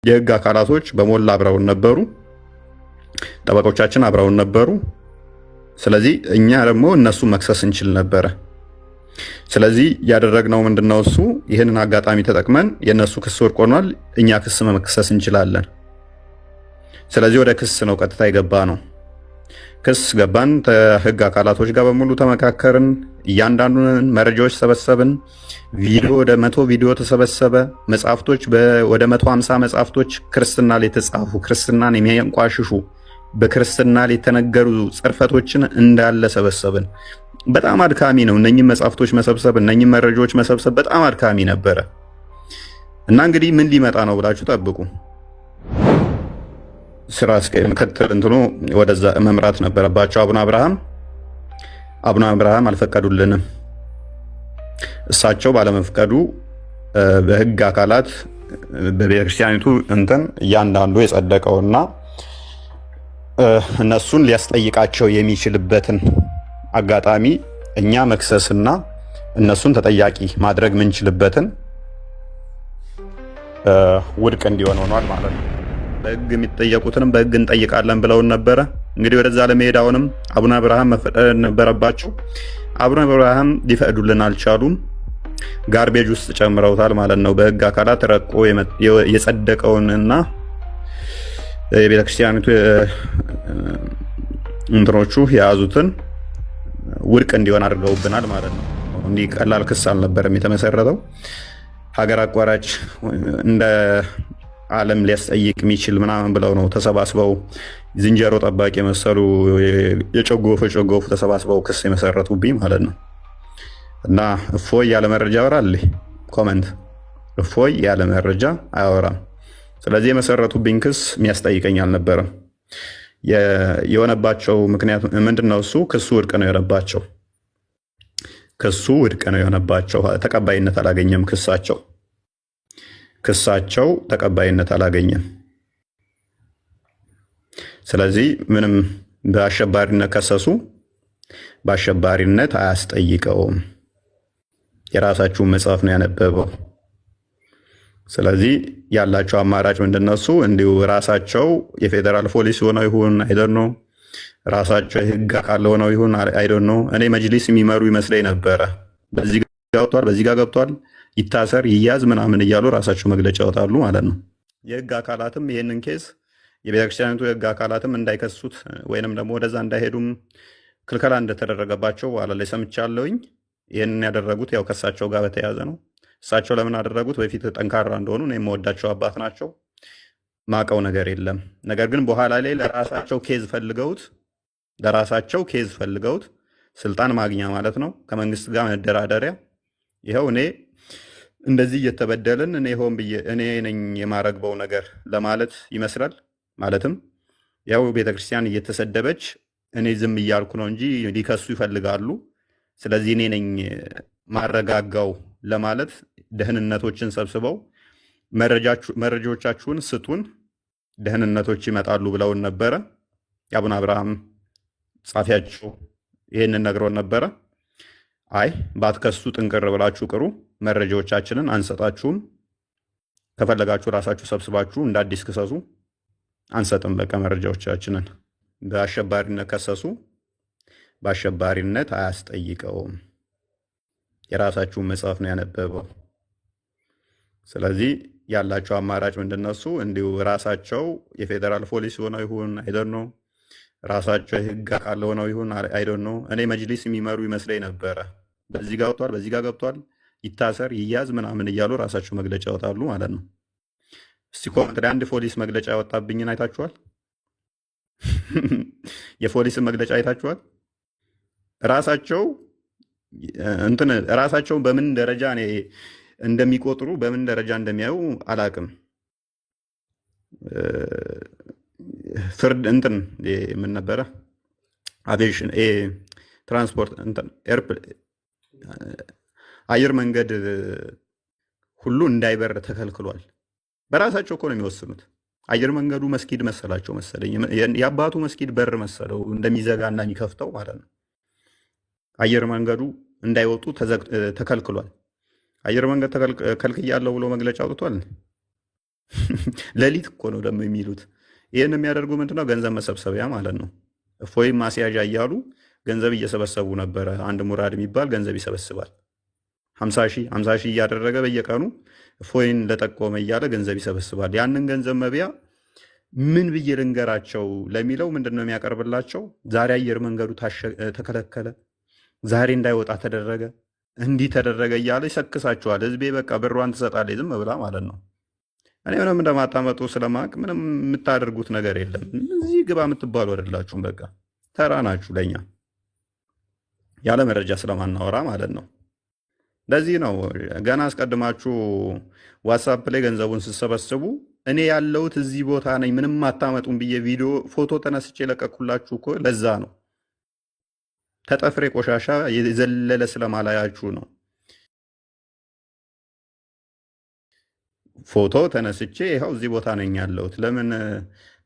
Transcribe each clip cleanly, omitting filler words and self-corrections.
የህግ አካላቶች በሞላ አብረውን ነበሩ። ጠበቆቻችን አብረውን ነበሩ። ስለዚህ እኛ ደግሞ እነሱ መክሰስ እንችል ነበረ። ስለዚህ ያደረግነው ምንድነው? እሱ ይህንን አጋጣሚ ተጠቅመን የነሱ ክስ ወድቆ ሆኗል፣ እኛ ክስ መክሰስ እንችላለን። ስለዚህ ወደ ክስ ነው ቀጥታ የገባ ነው። ክስ ገባን። ከህግ አካላቶች ጋር በሙሉ ተመካከርን። እያንዳንዱን መረጃዎች ሰበሰብን። ቪዲዮ ወደ 100 ቪዲዮ ተሰበሰበ። መጽሐፍቶች ወደ 150 መጽሐፍቶች ክርስትና ላይ የተጻፉ ክርስትናን የሚያንቋሽሹ በክርስትና ላይ የተነገሩ ጽርፈቶችን እንዳለ ሰበሰብን። በጣም አድካሚ ነው እነኚህ መጽሐፍቶች መሰብሰብ፣ እነኚህ መረጃዎች መሰብሰብ በጣም አድካሚ ነበረ እና እንግዲህ ምን ሊመጣ ነው ብላችሁ ጠብቁ። ስራ ምክትል እንትኑ ወደዛ መምራት ነበረባቸው አቡነ አብርሃም አልፈቀዱልንም። እሳቸው ባለመፍቀዱ በህግ አካላት በቤተክርስቲያኒቱ እንትን እያንዳንዱ የጸደቀውና እነሱን ሊያስጠይቃቸው የሚችልበትን አጋጣሚ እኛ መክሰስና እነሱን ተጠያቂ ማድረግ ምንችልበትን ውድቅ እንዲሆን ሆኗል ማለት ነው። በህግ የሚጠየቁትንም በህግ እንጠይቃለን ብለውን ነበረ። እንግዲህ ወደዛ ለመሄድ አሁንም አቡነ አብርሃም መፈቀድ ነበረባቸው። አቡነ አብርሃም ሊፈቅዱልን አልቻሉም። ጋርቤጅ ውስጥ ጨምረውታል ማለት ነው። በህግ አካላት ረቆ የጸደቀውንና የቤተክርስቲያኒቱ እንትኖቹ የያዙትን ውድቅ እንዲሆን አድርገውብናል ማለት ነው። እንዲህ ቀላል ክስ አልነበረም የተመሰረተው። ሀገር አቋራጭ እንደ ዓለም ሊያስጠይቅ የሚችል ምናምን ብለው ነው ተሰባስበው ዝንጀሮ ጠባቂ የመሰሉ የጨጎፉ ተሰባስበው ክስ የመሰረቱብኝ ማለት ነው። እና እፎይ ያለ መረጃ ያወራል። ኮመንት እፎይ ያለ መረጃ አያወራም። ስለዚህ የመሰረቱብኝ ክስ የሚያስጠይቀኝ አልነበረም። የሆነባቸው ምክንያት ምንድነው? እሱ ክሱ ውድቅ ነው የሆነባቸው። ክሱ ውድቅ ነው የሆነባቸው። ተቀባይነት አላገኘም። ክሳቸው ተቀባይነት አላገኘም። ስለዚህ ምንም በአሸባሪነት ከሰሱ፣ በአሸባሪነት አያስጠይቀውም። የራሳችሁን መጽሐፍ ነው ያነበበው። ስለዚህ ያላቸው አማራጭ ምንድነሱ? እንዲሁ ራሳቸው የፌዴራል ፖሊስ ሆነው ይሁን አይደኖ፣ ራሳቸው የህግ አካል ሆነው ይሁን አይደኖ። እኔ መጅሊስ የሚመሩ ይመስለኝ ነበረ። በዚህ ገብቷል፣ በዚህ ጋር ገብቷል፣ ይታሰር ይያዝ ምናምን እያሉ ራሳቸው መግለጫ ያወጣሉ ማለት ነው። የህግ አካላትም ይህንን ኬስ የቤተክርስቲያኒቱ የህግ አካላትም እንዳይከሱት ወይንም ደግሞ ወደዛ እንዳይሄዱም ክልከላ እንደተደረገባቸው በኋላ ላይ ሰምቻለሁኝ። ይህንን ያደረጉት ያው ከእሳቸው ጋር በተያያዘ ነው። እሳቸው ለምን አደረጉት? በፊት ጠንካራ እንደሆኑ እኔ የምወዳቸው አባት ናቸው። ማቀው ነገር የለም። ነገር ግን በኋላ ላይ ለራሳቸው ኬዝ ፈልገውት ስልጣን ማግኛ ማለት ነው፣ ከመንግስት ጋር መደራደሪያ። ይኸው እኔ እንደዚህ እየተበደልን እኔ ሆን ብዬ እኔ ነኝ የማረግበው ነገር ለማለት ይመስላል። ማለትም ያው ቤተክርስቲያን እየተሰደበች እኔ ዝም እያልኩ ነው እንጂ ሊከሱ ይፈልጋሉ። ስለዚህ እኔ ነኝ ማረጋጋው ለማለት ደህንነቶችን ሰብስበው መረጃዎቻችሁን ስጡን፣ ደህንነቶች ይመጣሉ ብለውን ነበረ። የአቡነ አብርሃም ጻፊያቸው ይህንን ነግሮን ነበረ። አይ ባትከሱ ጥንቅር ብላችሁ ቅሩ፣ መረጃዎቻችንን አንሰጣችሁም፣ ከፈለጋችሁ ራሳችሁ ሰብስባችሁ እንደ አዲስ ክሰሱ፣ አንሰጥም በቃ መረጃዎቻችንን። በአሸባሪነት ከሰሱ፣ በአሸባሪነት አያስጠይቀውም። የራሳችሁን መጽሐፍ ነው ያነበበው። ስለዚህ ያላቸው አማራጭ ምንድነሱ? እንዲሁ ራሳቸው የፌዴራል ፖሊስ ሆነው ይሁን አይደኖ፣ ራሳቸው የህግ አካል ሆነው ይሁን አይደኖ። እኔ መጅሊስ የሚመሩ ይመስለኝ ነበረ። በዚህ ጋር ወጥቷል፣ በዚህ ጋር ገብቷል፣ ይታሰር ይያዝ ምናምን እያሉ ራሳቸው መግለጫ ያወጣሉ ማለት ነው። እስቲ ኮመንት ላይ አንድ ፖሊስ መግለጫ ያወጣብኝን አይታችኋል? የፖሊስን መግለጫ አይታችኋል? ራሳቸውን በምን ደረጃ እንደሚቆጥሩ በምን ደረጃ እንደሚያዩ አላቅም። ፍርድ እንትን ምን ነበረ አቪዬሽን ትራንስፖርት አየር መንገድ ሁሉ እንዳይበር ተከልክሏል። በራሳቸው እኮ ነው የሚወስኑት። አየር መንገዱ መስጊድ መሰላቸው መሰለኝ፣ የአባቱ መስጊድ በር መሰለው እንደሚዘጋና የሚከፍተው ማለት ነው። አየር መንገዱ እንዳይወጡ ተከልክሏል። አየር መንገድ ከልክያለሁ ብሎ መግለጫ አውጥቷል። ሌሊት እኮ ነው ደግሞ የሚሉት። ይህን የሚያደርጉ ምንድነው? ገንዘብ መሰብሰቢያ ማለት ነው። እፎይም ማስያዣ እያሉ ገንዘብ እየሰበሰቡ ነበረ። አንድ ሙራድ የሚባል ገንዘብ ይሰበስባል። 50 ሺህ እያደረገ በየቀኑ እፎይን ለጠቆመ እያለ ገንዘብ ይሰበስባል። ያንን ገንዘብ መብያ ምን ብዬ ልንገራቸው ለሚለው ምንድን ነው የሚያቀርብላቸው? ዛሬ አየር መንገዱ ተከለከለ፣ ዛሬ እንዳይወጣ ተደረገ፣ እንዲህ ተደረገ እያለ ይሰክሳቸዋል። ህዝቤ በቃ ብሯን ትሰጣለች ዝም ብላ ማለት ነው። እኔ ምንም እንደማታመጡ ስለማቅ ምንም የምታደርጉት ነገር የለም። እዚህ ግባ የምትባሉ አይደላችሁም። በቃ ተራ ናችሁ ለኛ ያለ መረጃ ስለማናወራ ማለት ነው። ለዚህ ነው ገና አስቀድማችሁ ዋትሳፕ ላይ ገንዘቡን ስትሰበስቡ እኔ ያለሁት እዚህ ቦታ ነኝ ምንም አታመጡም ብዬ ቪዲዮ ፎቶ ተነስቼ ለቀኩላችሁ እኮ ለዛ ነው። ተጠፍሬ ቆሻሻ የዘለለ ስለማላያችሁ ነው። ፎቶ ተነስቼ ይኸው እዚህ ቦታ ነኝ ያለሁት ለምን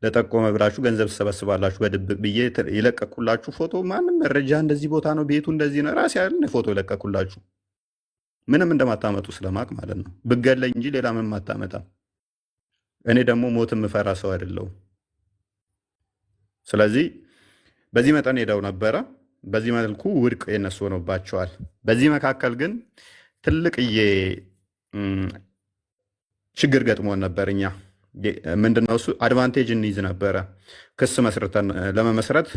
ለጠቆመ ብላችሁ ገንዘብ ትሰበስባላችሁ በድብቅ ብዬ የለቀኩላችሁ ፎቶ ማንም መረጃ እንደዚህ ቦታ ነው ቤቱ እንደዚህ ነው ራሴ ያለ ፎቶ የለቀኩላችሁ ምንም እንደማታመጡ ስለማቅ ማለት ነው። ብገለኝ እንጂ ሌላ ምንም አታመጣም። እኔ ደግሞ ሞት የምፈራ ሰው አይደለሁም። ስለዚህ በዚህ መጠን ሄደው ነበረ። በዚህ መልኩ ውድቅ የነሱ ሆኖባቸዋል። በዚህ መካከል ግን ትልቅዬ ችግር ገጥሞን ነበር። እኛ ምንድነው እሱ አድቫንቴጅ እንይዝ ነበረ። ክስ መስርተን ለመመስረት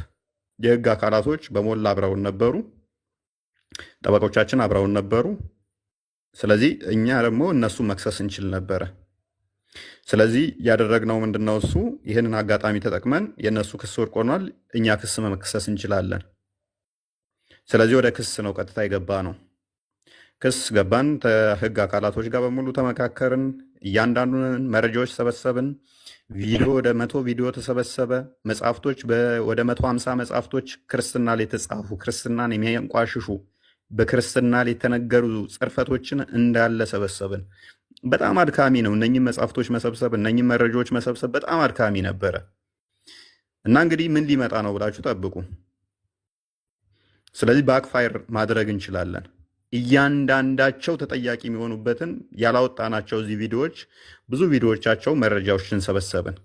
የህግ አካላቶች በሞላ አብረውን ነበሩ፣ ጠበቆቻችን አብረውን ነበሩ። ስለዚህ እኛ ደግሞ እነሱ መክሰስ እንችል ነበረ። ስለዚህ ያደረግነው ምንድነው እሱ ይህንን አጋጣሚ ተጠቅመን የእነሱ ክስ ወድቅ ሆኗል፣ እኛ ክስ መክሰስ እንችላለን። ስለዚህ ወደ ክስ ነው ቀጥታ የገባ ነው። ክስ ገባን። ከህግ አካላቶች ጋር በሙሉ ተመካከርን። እያንዳንዱን መረጃዎች ሰበሰብን። ቪዲዮ ወደ 100 ቪዲዮ ተሰበሰበ። መጽሐፍቶች ወደ 150 መጽሐፍቶች ክርስትና ላይ የተጻፉ ክርስትናን የሚያንቋሽሹ በክርስትና ላይ የተነገሩ ጽርፈቶችን እንዳለ ሰበሰብን። በጣም አድካሚ ነው እነኝህ መጽሐፍቶች መሰብሰብ፣ እነኝህ መረጃዎች መሰብሰብ በጣም አድካሚ ነበረ እና እንግዲህ ምን ሊመጣ ነው ብላችሁ ጠብቁ። ስለዚህ ባክፋየር ማድረግ እንችላለን። እያንዳንዳቸው ተጠያቂ የሚሆኑበትን ያላወጣናቸው እዚህ ቪዲዮዎች ብዙ ቪዲዮዎቻቸው መረጃዎችን ሰበሰብን፣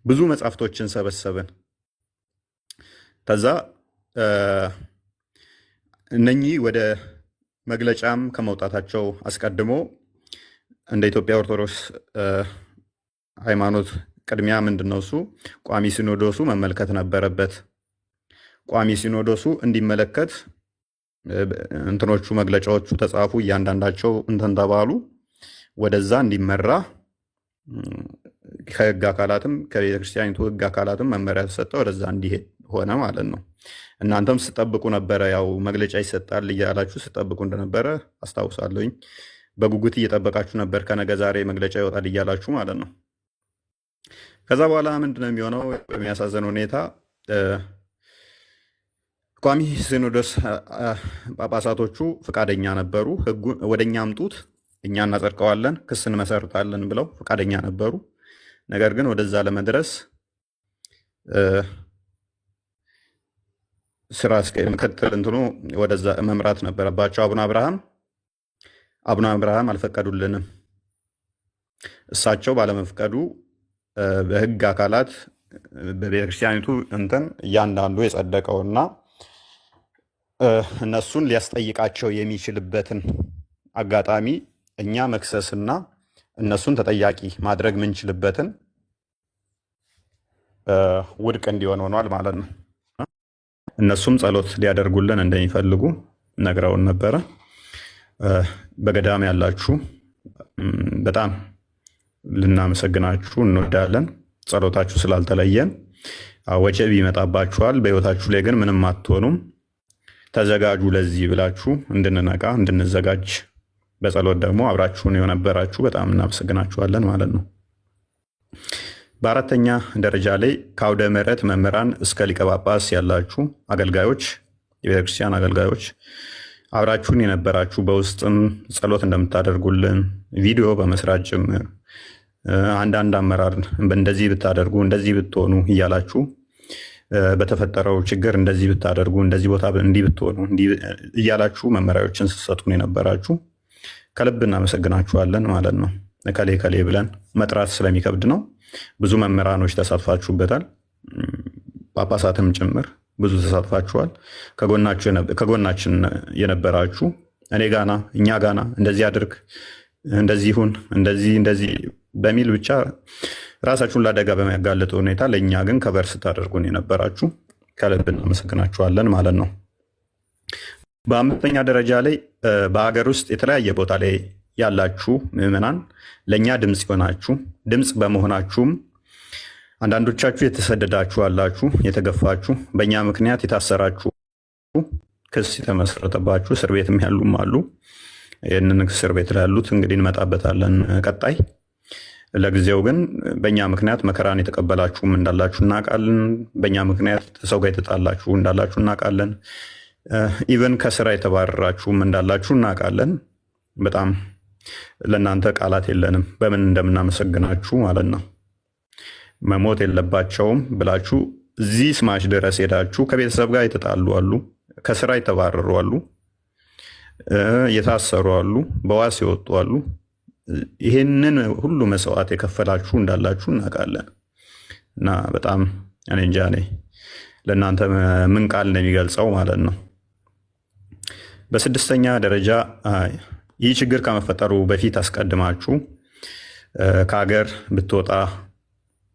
ብዙ መጽሐፍቶችን ሰበሰብን። ከዛ እነኚህ ወደ መግለጫም ከመውጣታቸው አስቀድሞ እንደ ኢትዮጵያ ኦርቶዶክስ ሃይማኖት ቅድሚያ ምንድነው እሱ ቋሚ ሲኖዶሱ መመልከት ነበረበት። ቋሚ ሲኖዶሱ እንዲመለከት እንትኖቹ መግለጫዎቹ ተጻፉ፣ እያንዳንዳቸው እንትን ተባሉ፣ ወደዛ እንዲመራ ከህግ አካላትም ከቤተክርስቲያኒቱ ህግ አካላትም መመሪያ ተሰጠ፣ ወደዛ እንዲሄድ ሆነ ማለት ነው። እናንተም ስጠብቁ ነበረ፣ ያው መግለጫ ይሰጣል እያላችሁ ስጠብቁ እንደነበረ አስታውሳለሁኝ። በጉጉት እየጠበቃችሁ ነበር፣ ከነገ ዛሬ መግለጫ ይወጣል እያላችሁ ማለት ነው። ከዛ በኋላ ምንድነው የሚሆነው? በሚያሳዝን ሁኔታ ቋሚ ሲኖዶስ ጳጳሳቶቹ ፈቃደኛ ነበሩ። ህጉ ወደኛ አምጡት እኛ እናጸድቀዋለን ክስ እንመሰርታለን ብለው ፈቃደኛ ነበሩ። ነገር ግን ወደዛ ለመድረስ ስራ ምክትል እንትኑ ወደዛ መምራት ነበረባቸው። አቡነ አብርሃም አልፈቀዱልንም። እሳቸው ባለመፍቀዱ በህግ አካላት በቤተክርስቲያኒቱ እንትን እያንዳንዱ የጸደቀውና እነሱን ሊያስጠይቃቸው የሚችልበትን አጋጣሚ እኛ መክሰስና እነሱን ተጠያቂ ማድረግ ምንችልበትን ውድቅ እንዲሆን ሆኗል ማለት ነው። እነሱም ጸሎት ሊያደርጉልን እንደሚፈልጉ ነግረውን ነበረ። በገዳም ያላችሁ በጣም ልናመሰግናችሁ እንወዳለን። ጸሎታችሁ ስላልተለየን። ወጀብ ይመጣባችኋል፣ በህይወታችሁ ላይ ግን ምንም አትሆኑም። ተዘጋጁ ለዚህ ብላችሁ እንድንነቃ እንድንዘጋጅ በጸሎት ደግሞ አብራችሁን የነበራችሁ በጣም እናመሰግናችኋለን ማለት ነው። በአራተኛ ደረጃ ላይ ከአውደ ምሕረት መምህራን እስከ ሊቀ ጳጳስ ያላችሁ አገልጋዮች፣ የቤተክርስቲያን አገልጋዮች አብራችሁን የነበራችሁ በውስጥም ጸሎት እንደምታደርጉልን ቪዲዮ በመስራት ጭምር አንዳንድ አመራር እንደዚህ ብታደርጉ እንደዚህ ብትሆኑ እያላችሁ በተፈጠረው ችግር እንደዚህ ብታደርጉ እንደዚህ ቦታ እንዲህ ብትሆኑ እያላችሁ መመሪያዎችን ስትሰጡን የነበራችሁ ከልብ እናመሰግናችኋለን ማለት ነው። ከሌ ከሌ ብለን መጥራት ስለሚከብድ ነው። ብዙ መምህራኖች ተሳትፋችሁበታል፣ ጳጳሳትም ጭምር ብዙ ተሳትፋችኋል። ከጎናችን የነበራችሁ እኔ ጋና እኛ ጋና እንደዚህ አድርግ እንደዚህ ይሁን እንደዚህ በሚል ብቻ ራሳችሁን ለአደጋ በሚያጋልጥ ሁኔታ ለእኛ ግን ከበር ስታደርጉን የነበራችሁ ከልብ እናመሰግናችኋለን ማለት ነው። በአምስተኛ ደረጃ ላይ በሀገር ውስጥ የተለያየ ቦታ ላይ ያላችሁ ምዕመናን ለእኛ ድምፅ ይሆናችሁ፣ ድምፅ በመሆናችሁም አንዳንዶቻችሁ የተሰደዳችሁ አላችሁ፣ የተገፋችሁ፣ በእኛ ምክንያት የታሰራችሁ፣ ክስ የተመሰረተባችሁ፣ እስር ቤትም ያሉም አሉ። ይህንን እስር ቤት ላሉት እንግዲህ እንመጣበታለን ቀጣይ። ለጊዜው ግን በእኛ ምክንያት መከራን የተቀበላችሁም እንዳላችሁ እናውቃለን። በእኛ ምክንያት ሰው ጋር የተጣላችሁ እንዳላችሁ እናውቃለን። ኢቨን ከስራ የተባረራችሁም እንዳላችሁ እናውቃለን። በጣም ለእናንተ ቃላት የለንም በምን እንደምናመሰግናችሁ ማለት ነው። መሞት የለባቸውም ብላችሁ እዚህ ስማሽ ድረስ ሄዳችሁ ከቤተሰብ ጋር የተጣሉ አሉ፣ ከስራ የተባረሩ አሉ፣ የታሰሩ አሉ፣ በዋስ የወጡ አሉ። ይህንን ሁሉ መስዋዕት የከፈላችሁ እንዳላችሁ እናውቃለን እና በጣም እኔ እንጃ ለእናንተ ምን ቃል እንደሚገልጸው ማለት ነው። በስድስተኛ ደረጃ ይህ ችግር ከመፈጠሩ በፊት አስቀድማችሁ ከሀገር ብትወጣ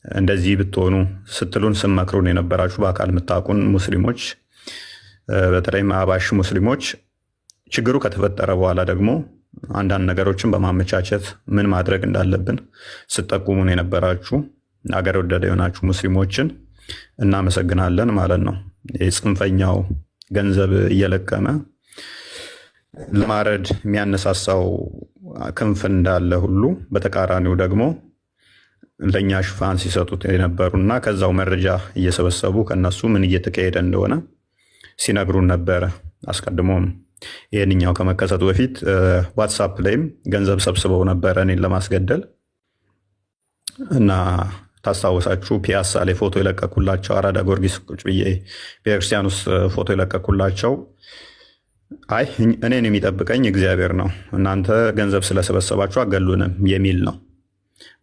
እንደዚህ ብትሆኑ ስትሉን ስመክሩን የነበራችሁ በአካል የምታውቁን ሙስሊሞች፣ በተለይም አባሽ ሙስሊሞች ችግሩ ከተፈጠረ በኋላ ደግሞ አንዳንድ ነገሮችን በማመቻቸት ምን ማድረግ እንዳለብን ስጠቁሙን የነበራችሁ አገር ወዳድ የሆናችሁ ሙስሊሞችን እናመሰግናለን ማለት ነው። የጽንፈኛው ገንዘብ እየለቀመ ለማረድ የሚያነሳሳው ክንፍ እንዳለ ሁሉ በተቃራኒው ደግሞ ለእኛ ሽፋን ሲሰጡት የነበሩና ከዛው መረጃ እየሰበሰቡ ከነሱ ምን እየተካሄደ እንደሆነ ሲነግሩን ነበረ። አስቀድሞም ይህንኛው ከመከሰቱ በፊት ዋትሳፕ ላይም ገንዘብ ሰብስበው ነበረ እኔን ለማስገደል እና ታስታውሳችሁ ፒያሳ ላይ ፎቶ የለቀኩላቸው አራዳ ጊዮርጊስ ቁጭ ብዬ ቤተክርስቲያን ውስጥ ፎቶ የለቀኩላቸው አይ እኔን የሚጠብቀኝ እግዚአብሔር ነው፣ እናንተ ገንዘብ ስለሰበሰባችሁ አገሉንም የሚል ነው።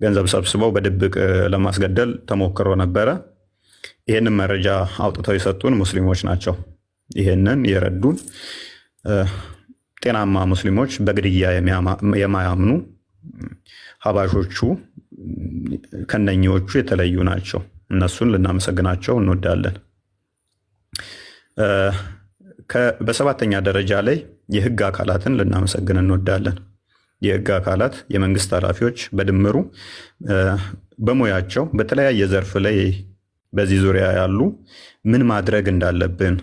ገንዘብ ሰብስበው በድብቅ ለማስገደል ተሞክሮ ነበረ። ይህንን መረጃ አውጥተው የሰጡን ሙስሊሞች ናቸው። ይህንን የረዱን ጤናማ ሙስሊሞች፣ በግድያ የማያምኑ ሀባሾቹ ከነኚዎቹ የተለዩ ናቸው። እነሱን ልናመሰግናቸው እንወዳለን። በሰባተኛ ደረጃ ላይ የህግ አካላትን ልናመሰግን እንወዳለን። የህግ አካላት፣ የመንግስት ኃላፊዎች በድምሩ በሙያቸው በተለያየ ዘርፍ ላይ በዚህ ዙሪያ ያሉ ምን ማድረግ እንዳለብን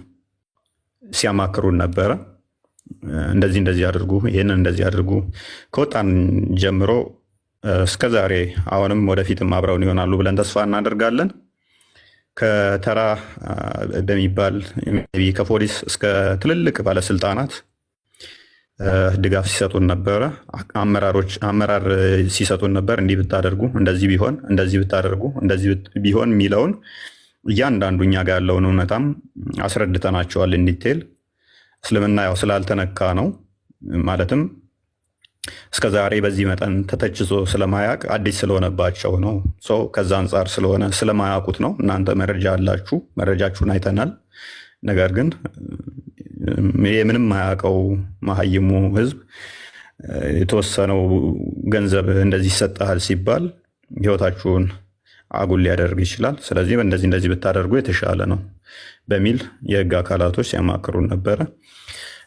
ሲያማክሩን ነበረ። እንደዚህ አድርጉ፣ ይህንን እንደዚህ አድርጉ። ከወጣን ጀምሮ እስከዛሬ አሁንም ወደፊትም አብረውን ይሆናሉ ብለን ተስፋ እናደርጋለን። ከተራ በሚባል ከፖሊስ እስከ ትልልቅ ባለስልጣናት ድጋፍ ሲሰጡን ነበረ። አመራር ሲሰጡን ነበር። እንዲህ ብታደርጉ፣ እንደዚህ ቢሆን፣ እንደዚህ ብታደርጉ፣ እንደዚህ ቢሆን የሚለውን እያንዳንዱ እኛ ጋር ያለውን እውነታም አስረድተናቸዋል። እንዲቴል እስልምና ያው ስላልተነካ ነው ማለትም እስከዛሬ በዚህ መጠን ተተችቶ ስለማያውቅ አዲስ ስለሆነባቸው ነው። ከዛ አንጻር ስለሆነ ስለማያውቁት ነው። እናንተ መረጃ አላችሁ፣ መረጃችሁን አይተናል። ነገር ግን ምንም ማያውቀው መሀይሙ ህዝብ የተወሰነው ገንዘብ እንደዚህ ይሰጣል ሲባል ህይወታችሁን አጉል ሊያደርግ ይችላል። ስለዚህ እንደዚህ ብታደርጉ የተሻለ ነው በሚል የህግ አካላቶች ሲያማክሩን ነበረ።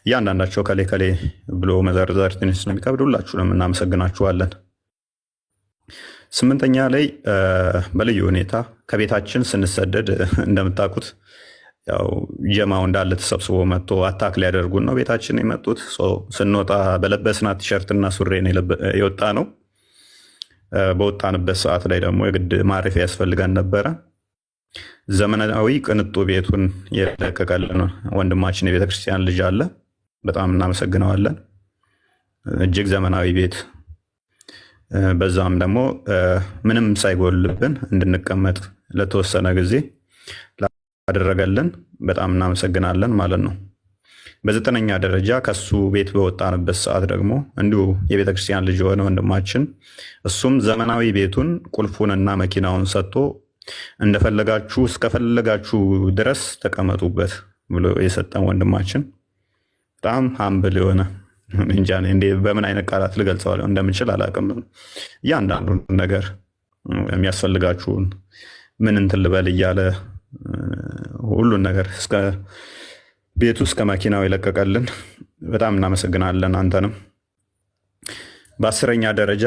እያንዳንዳቸው ከሌ ከሌ ብሎ መዘርዘር ትንሽ ስለሚከብድ ሁላችሁንም እናመሰግናችኋለን። ስምንተኛ ላይ በልዩ ሁኔታ ከቤታችን ስንሰደድ እንደምታውቁት ያው ጀማው እንዳለ ተሰብስቦ መጥቶ አታክ ሊያደርጉን ነው ቤታችን የመጡት። ስንወጣ በለበስናት ቲሸርትና ሱሪ የወጣ ነው። በወጣንበት ሰዓት ላይ ደግሞ የግድ ማረፊያ ያስፈልገን ነበረ። ዘመናዊ ቅንጡ ቤቱን የለቀቀልን ወንድማችን የቤተክርስቲያን ልጅ አለ። በጣም እናመሰግነዋለን። እጅግ ዘመናዊ ቤት፣ በዛም ደግሞ ምንም ሳይጎልብን እንድንቀመጥ ለተወሰነ ጊዜ ላደረገልን በጣም እናመሰግናለን ማለት ነው። በዘጠነኛ ደረጃ ከሱ ቤት በወጣንበት ሰዓት ደግሞ እንዲሁ የቤተ ክርስቲያን ልጅ የሆነ ወንድማችን እሱም ዘመናዊ ቤቱን ቁልፉንና መኪናውን ሰጥቶ እንደፈለጋችሁ እስከፈለጋችሁ ድረስ ተቀመጡበት ብሎ የሰጠን ወንድማችን በጣም ሀምብል የሆነ እንጃ በምን አይነት ቃላት ልገልጸው እንደምንችል አላውቅም። እያንዳንዱን ነገር የሚያስፈልጋችሁን ምን እንትን ልበል እያለ ሁሉን ነገር እስከ ቤቱ እስከ መኪናው የለቀቀልን በጣም እናመሰግናለን አንተንም። በ10ኛ ደረጃ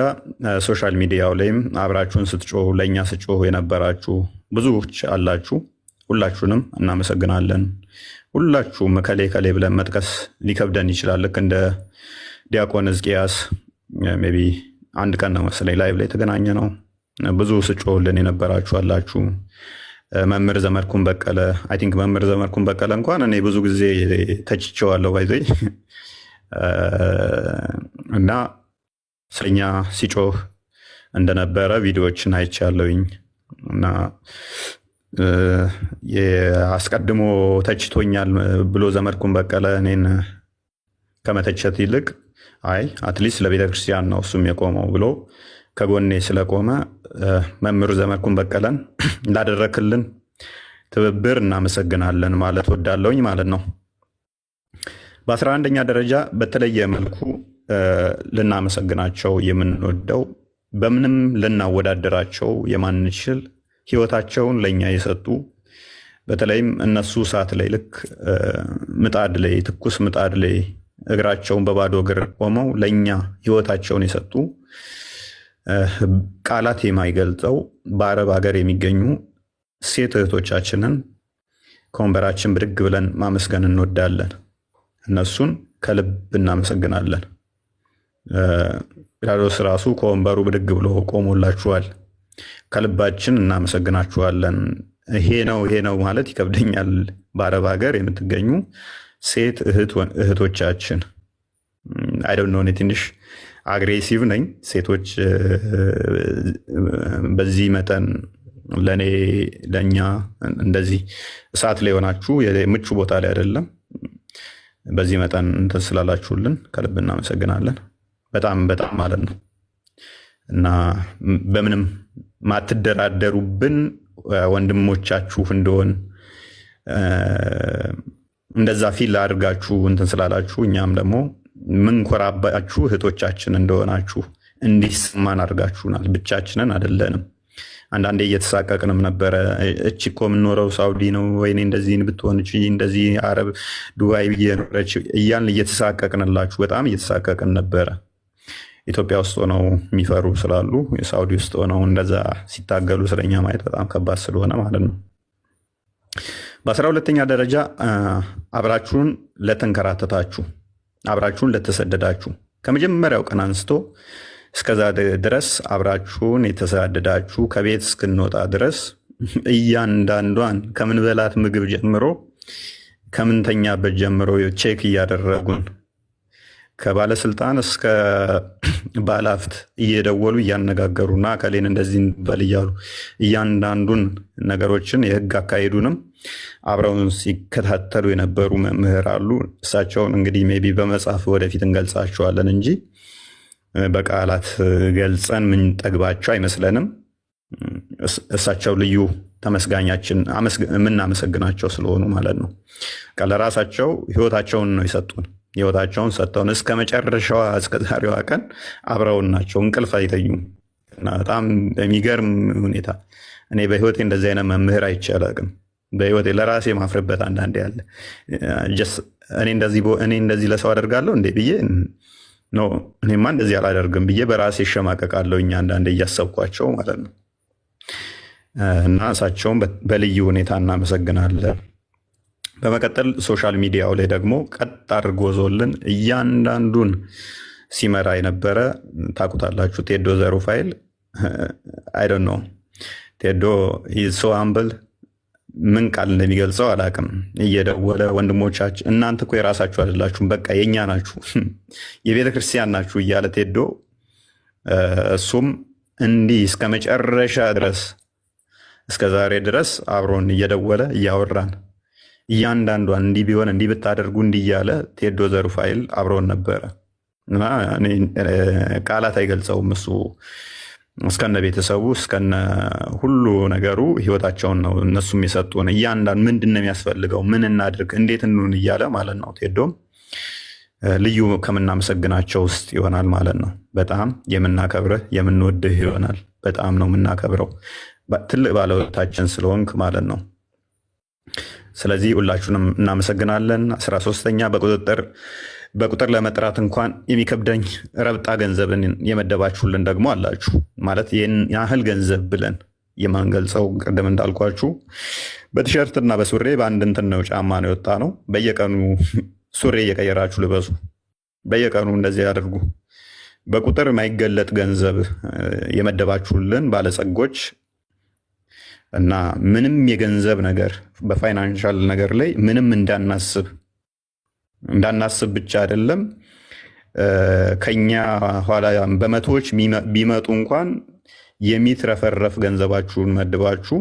ሶሻል ሚዲያው ላይም አብራችሁን ስትጮሁ ለእኛ ስትጮሁ የነበራችሁ ብዙዎች አላችሁ። ሁላችሁንም እናመሰግናለን። ሁላችሁም ከሌ ከሌ ብለን መጥቀስ ሊከብደን ይችላል። ልክ እንደ ዲያቆን ሕዝቅያስ ሜይ ቢ አንድ ቀን ነው መሰለኝ ላይቭ ላይ የተገናኘ ነው። ብዙ ስጮህልን የነበራችሁ አላችሁ። መምህር ዘመድኩን በቀለ አይ ቲንክ መምህር ዘመድኩን በቀለ እንኳን እኔ ብዙ ጊዜ ተችቼዋለሁ ባይዘይ እና ስለኛ ሲጮህ እንደነበረ ቪዲዮዎችን አይቻለሁኝ እና አስቀድሞ ተችቶኛል ብሎ ዘመድኩን በቀለ እኔን ከመተቸት ይልቅ አይ አትሊስት ለቤተ ክርስቲያን ነው እሱም የቆመው ብሎ ከጎኔ ስለቆመ መምህር ዘመድኩን በቀለን ላደረክልን ትብብር እናመሰግናለን ማለት ወዳለውኝ ማለት ነው። በ11ኛ ደረጃ በተለየ መልኩ ልናመሰግናቸው የምንወደው በምንም ልናወዳደራቸው የማንችል ህይወታቸውን ለኛ የሰጡ በተለይም እነሱ ሰዓት ላይ ልክ ምጣድ ላይ ትኩስ ምጣድ ላይ እግራቸውን በባዶ እግር ቆመው ለኛ ህይወታቸውን የሰጡ ቃላት የማይገልጸው በአረብ ሀገር የሚገኙ ሴት እህቶቻችንን ከወንበራችን ብድግ ብለን ማመስገን እንወዳለን። እነሱን ከልብ እናመሰግናለን። ፒላጦስ ራሱ ከወንበሩ ብድግ ብሎ ቆሞላችኋል። ከልባችን እናመሰግናችኋለን። ይሄ ነው ማለት ይከብደኛል። በአረብ ሀገር የምትገኙ ሴት እህቶቻችን አይ ዶንት ኖ እኔ ትንሽ አግሬሲቭ ነኝ። ሴቶች በዚህ መጠን ለእኛ እንደዚህ እሳት ላይ ሆናችሁ ምቹ ቦታ ላይ አይደለም። በዚህ መጠን እንትን ስላላችሁልን ከልብ እናመሰግናለን። በጣም በጣም ማለት ነው እና በምንም ማትደራደሩብን ወንድሞቻችሁ እንደሆን እንደዛ ፊል አድርጋችሁ እንትን ስላላችሁ እኛም ደግሞ ምንኮራባችሁ እህቶቻችን እንደሆናችሁ እንዲሰማን አድርጋችሁናል። ብቻችንን አይደለንም። አንዳንዴ እየተሳቀቅንም ነበረ። እቺ እኮ የምንኖረው ሳውዲ ነው፣ ወይኔ እንደዚህ ብትሆን እቺ እንደዚህ አረብ ዱባይ እየኖረች እያልን እየተሳቀቅንላችሁ በጣም እየተሳቀቅን ነበረ። ኢትዮጵያ ውስጥ ሆነው የሚፈሩ ስላሉ የሳውዲ ውስጥ ሆነው እንደዛ ሲታገሉ ስለኛ ማየት በጣም ከባድ ስለሆነ ማለት ነው። በ12ኛ ደረጃ አብራችሁን ለተንከራተታችሁ፣ አብራችሁን ለተሰደዳችሁ ከመጀመሪያው ቀን አንስቶ እስከዛ ድረስ አብራችሁን የተሳደዳችሁ ከቤት እስክንወጣ ድረስ እያንዳንዷን ከምንበላት ምግብ ጀምሮ ከምንተኛበት ጀምሮ ቼክ እያደረጉን ከባለስልጣን እስከ ባለሀብት እየደወሉ እያነጋገሩና ከሌን እንደዚህ በል እያሉ እያንዳንዱን ነገሮችን የህግ አካሄዱንም አብረውን ሲከታተሉ የነበሩ መምህር አሉ። እሳቸውን እንግዲህ ሜይ ቢ በመጽሐፍ ወደፊት እንገልጻቸዋለን እንጂ በቃላት ገልጸን ምንጠግባቸው አይመስለንም። እሳቸው ልዩ ተመስጋኛችን የምናመሰግናቸው ስለሆኑ ማለት ነው። ለራሳቸው ህይወታቸውን ነው የሰጡን። ህይወታቸውን ሰጥተውን እስከ መጨረሻዋ እስከ ዛሬዋ ቀን አብረውን ናቸው። እንቅልፍ አይተኙም እና በጣም በሚገርም ሁኔታ እኔ በህይወቴ እንደዚህ አይነት መምህር አይቼ አላውቅም። በህይወቴ ለራሴ ማፍርበት አንዳንዴ ያለ እኔ እንደዚህ ለሰው አደርጋለሁ እንዴ ብዬ ኖ እኔማ እንደዚህ አላደርግም ብዬ በራሴ እሸማቀቃለሁ። እኛ አንዳንዴ እያሰብኳቸው ማለት ነው። እና እሳቸውን በልዩ ሁኔታ እናመሰግናለን። በመቀጠል ሶሻል ሚዲያው ላይ ደግሞ ቀጥ አድርጎ ዞልን እያንዳንዱን ሲመራ የነበረ ታውቁታላችሁ፣ ቴዶ ዘሩፋኤል አይ ዶንት ኖ ቴዶ ኢዝ ሶ ሃምብል ምን ቃል እንደሚገልጸው አላውቅም። እየደወለ ወንድሞቻችን እናንተ እኮ የራሳችሁ አይደላችሁም፣ በቃ የኛ ናችሁ፣ የቤተ ክርስቲያን ናችሁ እያለ ቴዶ እሱም እንዲህ እስከ መጨረሻ ድረስ እስከ ዛሬ ድረስ አብሮን እየደወለ እያወራን እያንዳንዷን እንዲህ ቢሆን እንዲህ ብታደርጉ እንዲህ እያለ ቴዶ ዘሩፋኤል አብረውን ነበረ እና ቃላት አይገልጸውም። እሱ እስከነ ቤተሰቡ እስከነ ሁሉ ነገሩ ህይወታቸውን ነው እነሱም የሰጡን። እያንዳንዱ ምንድን ነው የሚያስፈልገው፣ ምን እናድርግ፣ እንዴት እንሁን እያለ ማለት ነው። ቴዶም ልዩ ከምናመሰግናቸው ውስጥ ይሆናል ማለት ነው። በጣም የምናከብርህ የምንወድህ ይሆናል። በጣም ነው የምናከብረው ትልቅ ባለውለታችን ስለሆንክ ማለት ነው። ስለዚህ ሁላችሁንም እናመሰግናለን። 13ኛ በቁጥር ለመጥራት እንኳን የሚከብደኝ ረብጣ ገንዘብን የመደባችሁልን ደግሞ አላችሁ። ማለት ይህን ያህል ገንዘብ ብለን የማንገልጸው ቅድም እንዳልኳችሁ በቲሸርት እና በሱሬ በአንድ እንትን ነው ጫማ ነው የወጣ ነው። በየቀኑ ሱሬ እየቀየራችሁ ልበሱ። በየቀኑ እንደዚህ ያደርጉ። በቁጥር የማይገለጥ ገንዘብ የመደባችሁልን ባለጸጎች እና ምንም የገንዘብ ነገር በፋይናንሻል ነገር ላይ ምንም እንዳናስብ ብቻ አይደለም ከኛ ኋላ በመቶዎች ቢመጡ እንኳን የሚትረፈረፍ ገንዘባችሁን መድባችሁ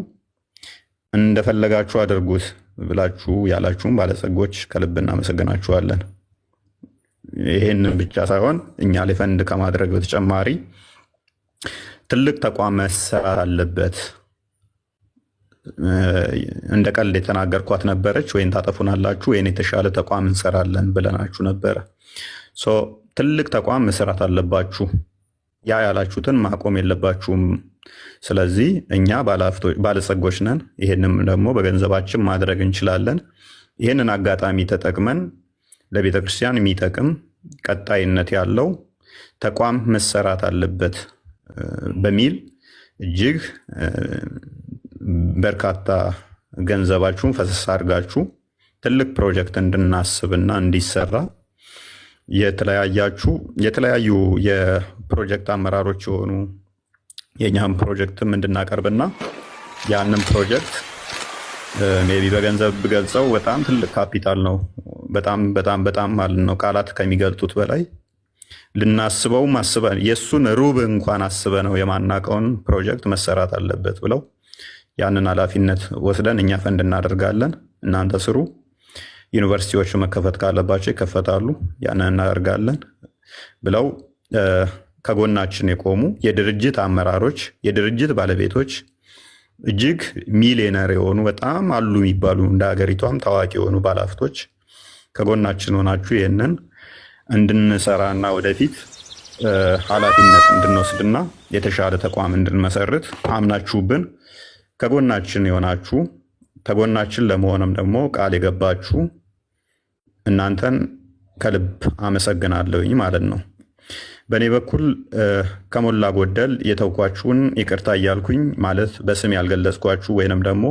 እንደፈለጋችሁ አድርጉት ብላችሁ ያላችሁም ባለጸጎች ከልብ እናመሰግናችኋለን። ይህንን ብቻ ሳይሆን እኛ ላይ ፈንድ ከማድረግ በተጨማሪ ትልቅ ተቋም መሰራት አለበት። እንደ ቀልድ የተናገርኳት ነበረች፣ ወይን ታጠፉናላችሁ ወይን የተሻለ ተቋም እንሰራለን ብለናችሁ ነበረ። ትልቅ ተቋም መስራት አለባችሁ። ያ ያላችሁትን ማቆም የለባችሁም። ስለዚህ እኛ ባለጸጎች ነን። ይህንም ደግሞ በገንዘባችን ማድረግ እንችላለን። ይህንን አጋጣሚ ተጠቅመን ለቤተ ክርስቲያን የሚጠቅም ቀጣይነት ያለው ተቋም መሰራት አለበት በሚል እጅግ በርካታ ገንዘባችሁን ፈሰስ አድርጋችሁ ትልቅ ፕሮጀክት እንድናስብና እንዲሰራ የተለያዩ የፕሮጀክት አመራሮች የሆኑ የእኛም ፕሮጀክትም እንድናቀርብና ያንን ፕሮጀክት ሜይ ቢ በገንዘብ ብገልጸው በጣም ትልቅ ካፒታል ነው። በጣም በጣም በጣም ማለት ነው ቃላት ከሚገልጡት በላይ ልናስበውም አስበን የእሱን ሩብ እንኳን አስበ ነው የማናቀውን ፕሮጀክት መሰራት አለበት ብለው ያንን ኃላፊነት ወስደን እኛ ፈንድ እናደርጋለን፣ እናንተ ስሩ። ዩኒቨርሲቲዎች መከፈት ካለባቸው ይከፈታሉ፣ ያንን እናደርጋለን ብለው ከጎናችን የቆሙ የድርጅት አመራሮች፣ የድርጅት ባለቤቶች እጅግ ሚሊዮነር የሆኑ በጣም አሉ የሚባሉ እንደ ሀገሪቷም ታዋቂ የሆኑ ባለሀብቶች ከጎናችን ሆናችሁ ይህንን እንድንሰራና ወደፊት ኃላፊነት እንድንወስድና የተሻለ ተቋም እንድንመሰርት አምናችሁብን ከጎናችን የሆናችሁ ከጎናችን ለመሆንም ደግሞ ቃል የገባችሁ እናንተን ከልብ አመሰግናለሁኝ ማለት ነው። በእኔ በኩል ከሞላ ጎደል የተውኳችሁን ይቅርታ እያልኩኝ ማለት በስም ያልገለጽኳችሁ ወይንም ደግሞ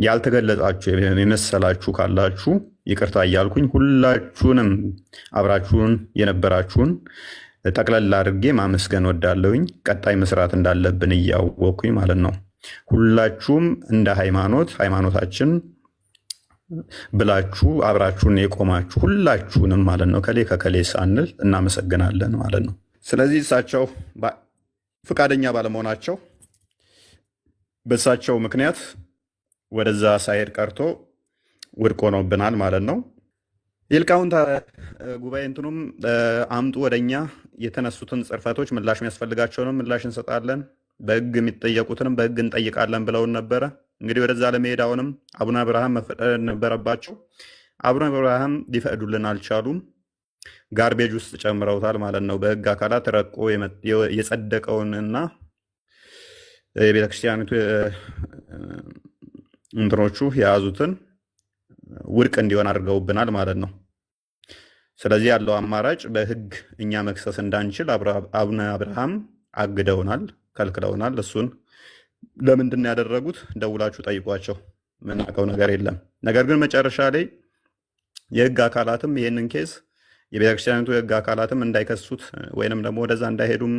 ያልተገለጻችሁ የመሰላችሁ ካላችሁ ይቅርታ እያልኩኝ ሁላችሁንም አብራችሁን የነበራችሁን ጠቅለል አድርጌ ማመስገን ወዳለሁኝ። ቀጣይ መስራት እንዳለብን እያወቅኩኝ ማለት ነው። ሁላችሁም እንደ ሃይማኖታችን ብላችሁ አብራችሁን የቆማችሁ ሁላችሁንም ማለት ነው ከሌ ከከሌ ሳንል እናመሰግናለን ማለት ነው። ስለዚህ እሳቸው ፈቃደኛ ባለመሆናቸው በእሳቸው ምክንያት ወደዛ ሳይሄድ ቀርቶ ውድቅ ሆኖብናል ማለት ነው። የሊቃውንት ጉባኤ እንትኑም አምጡ ወደኛ የተነሱትን ጽርፈቶች ምላሽ የሚያስፈልጋቸውንም ምላሽ እንሰጣለን፣ በህግ የሚጠየቁትንም በህግ እንጠይቃለን ብለውን ነበረ። እንግዲህ ወደዛ ለመሄድ አሁንም አቡነ አብርሃም መፈቀድ ነበረባቸው። አቡነ አብርሃም ሊፈቅዱልን አልቻሉም። ጋርቤጅ ውስጥ ጨምረውታል ማለት ነው። በህግ አካላት ረቆ የጸደቀውንና የቤተክርስቲያኒቱ እንትኖቹ የያዙትን ውድቅ እንዲሆን አድርገውብናል ማለት ነው። ስለዚህ ያለው አማራጭ በህግ እኛ መክሰስ እንዳንችል አቡነ አብርሃም አግደውናል፣ ከልክለውናል። እሱን ለምንድን ነው ያደረጉት? ደውላችሁ ጠይቋቸው፣ የምናውቀው ነገር የለም። ነገር ግን መጨረሻ ላይ የህግ አካላትም ይህንን ኬዝ የቤተክርስቲያኒቱ የህግ አካላትም እንዳይከሱት ወይንም ደግሞ ወደዛ እንዳይሄዱም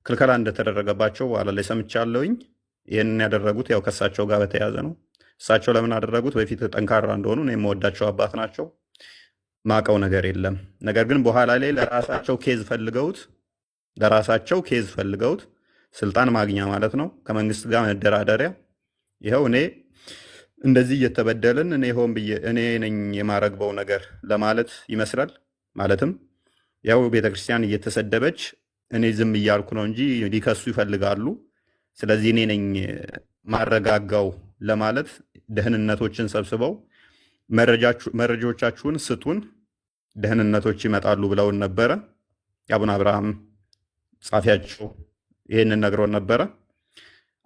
ክልከላ እንደተደረገባቸው በኋላ ላይ ሰምቻለሁኝ። ይህንን ያደረጉት ያው ከእሳቸው ጋር በተያያዘ ነው። እሳቸው ለምን አደረጉት? በፊት ጠንካራ እንደሆኑ እኔ የምወዳቸው አባት ናቸው። ማቀው ነገር የለም። ነገር ግን በኋላ ላይ ለራሳቸው ኬዝ ፈልገውት ስልጣን ማግኛ ማለት ነው፣ ከመንግስት ጋር መደራደሪያ። ይኸው እኔ እንደዚህ እየተበደልን እኔ ሆን ብዬ እኔ ነኝ የማረግበው ነገር ለማለት ይመስላል። ማለትም ያው ቤተክርስቲያን እየተሰደበች እኔ ዝም እያልኩ ነው እንጂ ሊከሱ ይፈልጋሉ። ስለዚህ እኔ ነኝ ማረጋጋው ለማለት ደህንነቶችን ሰብስበው መረጃዎቻችሁን ስጡን፣ ደህንነቶች ይመጣሉ ብለውን ነበረ። የአቡነ አብርሃም ጻፊያቸው ይህንን ነግረውን ነበረ።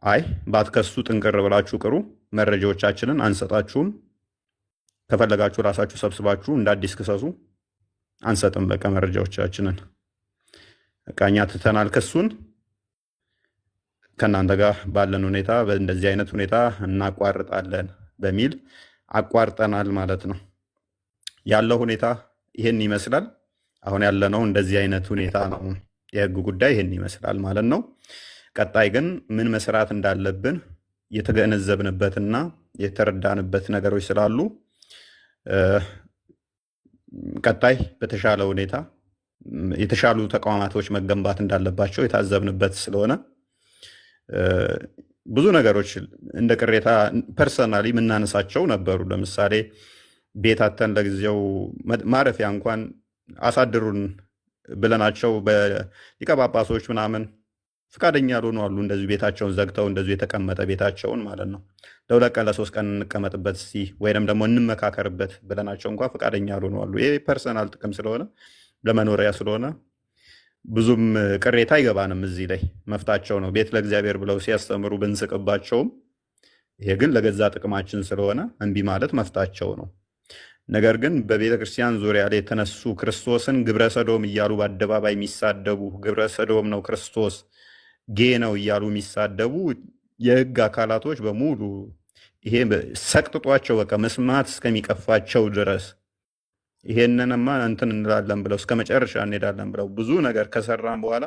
አይ ባትከሱ ጥንቅር ብላችሁ ቅሩ፣ መረጃዎቻችንን አንሰጣችሁም፣ ከፈለጋችሁ ራሳችሁ ሰብስባችሁ እንደ አዲስ ክሰሱ፣ አንሰጥም በቃ መረጃዎቻችንን እኛ ትተናል ክሱን፣ ከእናንተ ጋር ባለን ሁኔታ በእንደዚህ አይነት ሁኔታ እናቋርጣለን በሚል አቋርጠናል ማለት ነው። ያለው ሁኔታ ይህን ይመስላል። አሁን ያለነው እንደዚህ አይነት ሁኔታ ነው። የህግ ጉዳይ ይህን ይመስላል ማለት ነው። ቀጣይ ግን ምን መስራት እንዳለብን የተገነዘብንበትና የተረዳንበት ነገሮች ስላሉ ቀጣይ በተሻለ ሁኔታ የተሻሉ ተቋማቶች መገንባት እንዳለባቸው የታዘብንበት ስለሆነ ብዙ ነገሮች እንደ ቅሬታ ፐርሰናሊ የምናነሳቸው ነበሩ። ለምሳሌ ቤታተን ለጊዜው ማረፊያ እንኳን አሳድሩን ብለናቸው በሊቀ ጳጳሶች ምናምን ፍቃደኛ ያልሆኑ አሉ። እንደዚሁ ቤታቸውን ዘግተው እንደዚሁ የተቀመጠ ቤታቸውን ማለት ነው ለ2 ቀን ለ3 ቀን እንቀመጥበት እስኪ ወይም ደግሞ እንመካከርበት ብለናቸው እንኳን ፍቃደኛ ያልሆኑ አሉ። ይሄ ፐርሰናል ጥቅም ስለሆነ ለመኖሪያ ስለሆነ ብዙም ቅሬታ አይገባንም። እዚህ ላይ መፍታቸው ነው። ቤት ለእግዚአብሔር ብለው ሲያስተምሩ ብንስቅባቸውም ይሄ ግን ለገዛ ጥቅማችን ስለሆነ እምቢ ማለት መፍታቸው ነው። ነገር ግን በቤተ ክርስቲያን ዙሪያ ላይ የተነሱ ክርስቶስን ግብረ ሰዶም እያሉ በአደባባይ የሚሳደቡ ግብረ ሰዶም ነው ክርስቶስ ጌ ነው እያሉ የሚሳደቡ የህግ አካላቶች በሙሉ ይሄ ሰቅጥጧቸው በቃ መስማት እስከሚቀፋቸው ድረስ ይሄንንማ እንትን እንላለን ብለው እስከ መጨረሻ እንሄዳለን ብለው ብዙ ነገር ከሰራን በኋላ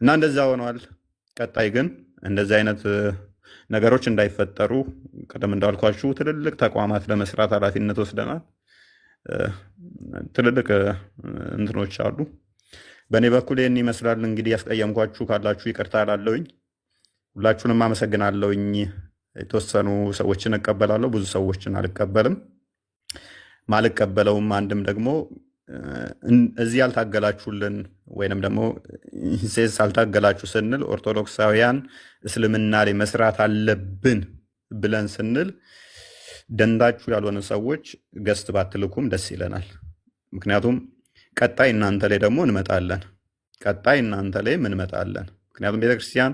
እና እንደዛ ሆነዋል። ቀጣይ ግን እንደዚህ አይነት ነገሮች እንዳይፈጠሩ ቀደም እንዳልኳችሁ ትልልቅ ተቋማት ለመስራት ኃላፊነት ወስደናል። ትልልቅ እንትኖች አሉ። በእኔ በኩል ይህን ይመስላል። እንግዲህ ያስቀየምኳችሁ ካላችሁ ይቅርታ እላለሁኝ። ሁላችሁንም አመሰግናለሁኝ። የተወሰኑ ሰዎችን እቀበላለሁ፣ ብዙ ሰዎችን አልቀበልም። ማልቀበለውም አንድም ደግሞ እዚህ ያልታገላችሁልን ወይንም ደግሞ ሴስ አልታገላችሁ ስንል ኦርቶዶክሳውያን እስልምና ላይ መስራት አለብን ብለን ስንል ደንዳችሁ ያልሆነ ሰዎች ገስት ባትልኩም ደስ ይለናል። ምክንያቱም ቀጣይ እናንተ ላይ ደግሞ እንመጣለን። ምክንያቱም ቤተክርስቲያን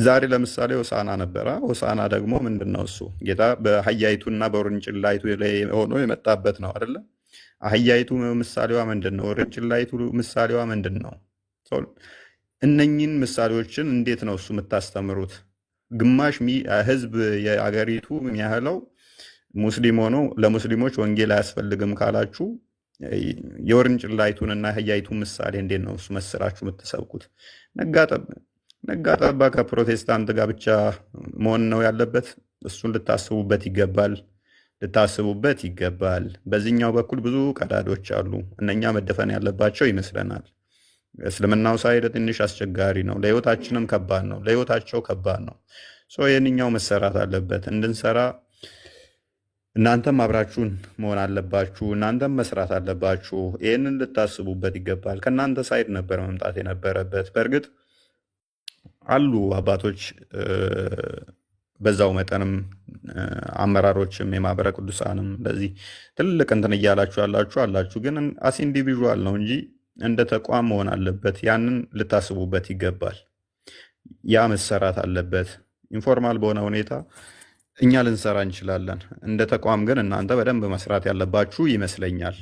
ዛሬ ለምሳሌ ሆሳዕና ነበረ። ሆሳዕና ደግሞ ምንድን ነው? እሱ ጌታ በአህያይቱና በውርንጭላይቱ ላይ ሆኖ የመጣበት ነው አይደለ? አህያይቱ ምሳሌዋ ምንድን ነው? ውርንጭላይቱ ምሳሌዋ ምንድን ነው? እነኝን ምሳሌዎችን እንዴት ነው እሱ የምታስተምሩት? ግማሽ ህዝብ የአገሪቱ የሚያህለው ሙስሊም ሆኖ ለሙስሊሞች ወንጌል አያስፈልግም ካላችሁ የውርንጭላይቱንና አህያይቱን ምሳሌ እንዴት ነው እሱ መስላችሁ የምትሰብኩት? ነጋጠባ ከፕሮቴስታንት ጋር ብቻ መሆን ነው ያለበት? እሱን ልታስቡበት ይገባል። በዚህኛው በኩል ብዙ ቀዳዶች አሉ። እነኛ መደፈን ያለባቸው ይመስለናል። እስልምናው ሳይድ ትንሽ አስቸጋሪ ነው። ለህይወታችንም ከባድ ነው። ለህይወታቸው ከባድ ነው። ይህንኛው መሰራት አለበት። እንድንሰራ እናንተም አብራችሁን መሆን አለባችሁ። እናንተም መስራት አለባችሁ። ይህንን ልታስቡበት ይገባል። ከእናንተ ሳይድ ነበር መምጣት የነበረበት። በእርግጥ አሉ አባቶች በዛው መጠንም አመራሮችም የማህበረ ቅዱሳንም እንደዚህ ትልቅ እንትን እያላችሁ አላችሁ። ግን አስ ኢንዲቪዥዋል ነው እንጂ እንደ ተቋም መሆን አለበት። ያንን ልታስቡበት ይገባል። ያ መሰራት አለበት። ኢንፎርማል በሆነ ሁኔታ እኛ ልንሰራ እንችላለን። እንደ ተቋም ግን እናንተ በደንብ መስራት ያለባችሁ ይመስለኛል።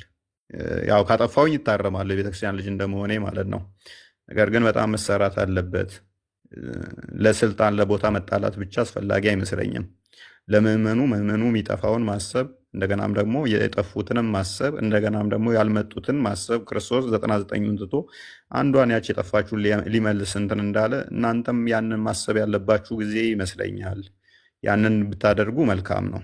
ያው ካጠፋውኝ ይታረማል፣ የቤተክርስቲያን ልጅ እንደመሆኔ ማለት ነው። ነገር ግን በጣም መሰራት አለበት። ለስልጣን ለቦታ መጣላት ብቻ አስፈላጊ አይመስለኝም። ለምዕመኑ የሚጠፋውን ማሰብ፣ እንደገናም ደግሞ የጠፉትንም ማሰብ፣ እንደገናም ደግሞ ያልመጡትን ማሰብ። ክርስቶስ 99ን ትቶ አንዷን ያች የጠፋችሁን ሊመልስ እንትን እንዳለ እናንተም ያንን ማሰብ ያለባችሁ ጊዜ ይመስለኛል። ያንን ብታደርጉ መልካም ነው።